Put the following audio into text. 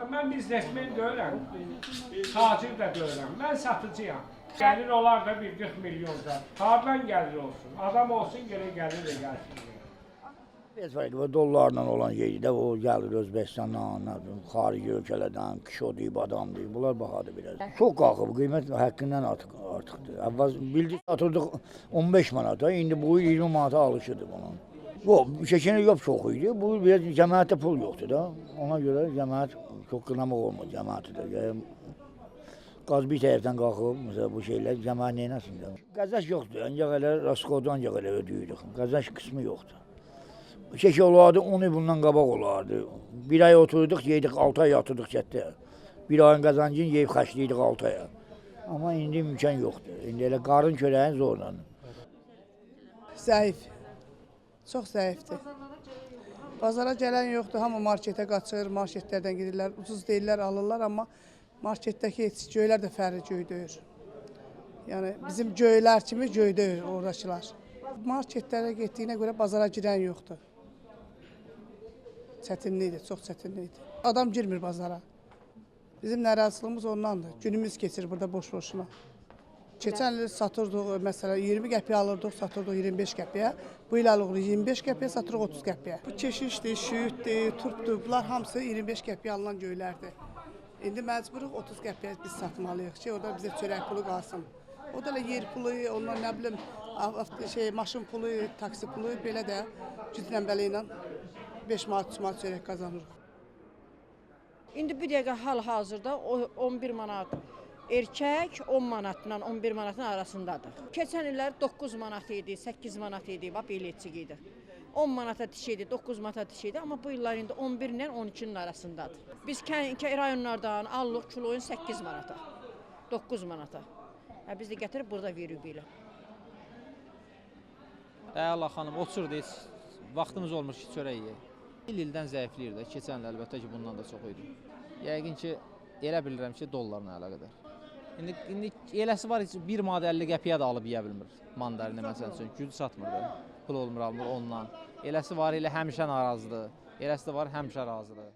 Mən biznesmen deyiləm, tacir də deyiləm, mən satıcıyam. Gəlir olar da bir 40 milyonda. Hardan gəlir olsun? Adam olsun, gəlir də gəlsin. Heç fərqi var, dollarla olan şeydir də, o gəlir Özbəkistandan, xarici ölkələrdən, kişo deyib, adam deyib, bunlar bahadır biraz. Çox qalxıb, qiymət həkkindən artıqdır. Əvvəl bildik, satırdıq 15 manata, indi bu il 20 manata alışıdır bunun. Keçən il yox çox idi, bu il biraz cəmiyyətdə pul yoxdur da, ona görə cəmiyyət çox qınamaq olmur cəmiyyəti də. Qaz bir tərəfdən qalxıb, məsələn, bu şeylər cəmiyyət neynəsin də. Qəzəş yoxdur, ancaq elə raskodu ancaq elə ödəyirik, qəzəş qismi yoxdur. Keşke olardı, 10 il bundan qabaq olardı. Bir ay oturduq, yeydik, 6 ay yatırdıq çətdə. Bir ayın qazancını yeyib xəşliydik 6 aya. Amma indi imkan yoxdur. İndi elə qarın çörəyin zorla. Zəif. Çox zəifdir. Bazara gələn yoxdur, hamı marketə qaçır, marketlərdən girirlər, ucuz deyirlər, alırlar, amma marketdəki göylər də fərqli göydür. Yəni bizim göylər kimi göydür oradakılar. Marketlərə getdiyinə görə bazara girən yoxdur. Çətinlikdir, çox çətinlikdir. Adam girmir bazara. Bizim narazılığımız ondandır. Günümüz keçir burada boş-boşuna. Keçən il satırdıq, məsələn, 20 qəpiyə alırdıq, satırdıq 25 qəpiyə. Bu il alırıq 25 qəpiyə, satırıq 30 qəpiyə. Bu keşişdir, şüyüddür, turpdur, bunlar hamısı 25 qəpiyə alınan göylərdir. İndi məcburuq 30 qəpiyə biz satmalıyıq ki, orada bizə çörək pulu qalsın. O da yer pulu, ondan nə bilim, maşın pulu, taksi pulu, belə də güclə belə ilə 5 manat, 3 manat çörək qazanırıq. İndi bir dəqiqə hal-hazırda 11 manat erkək 10 manatla 11 manatın arasındadır. Keçən illər 9 manat idi, 8 manat idi, biletçik idi. 10 manata dişi idi, 9 manata dişi idi, amma bu illər indi 11 ilə 12-nin arasındadır. Biz rayonlardan alırıq kiloyun 8 manata, 9 manata. Biz də gətirib burada veririk belə. Allah xanım, oturdu, vaxtımız olmur ki, çörək yeyək. İldən zəifləyir də, keçən il əlbəttə ki, bundan da çox idi. Yəqin ki, elə bilirəm ki, dollarla əlaqədar. İndi eləsi var, 1 manat 50 qəpiyə də alıb yeyə bilmir mandarini, məsəl üçün, güc satmır da, pul olmur, almır ondan. Eləsi var, elə həmişə narazıdır, eləsi də var, həmişə razıdır.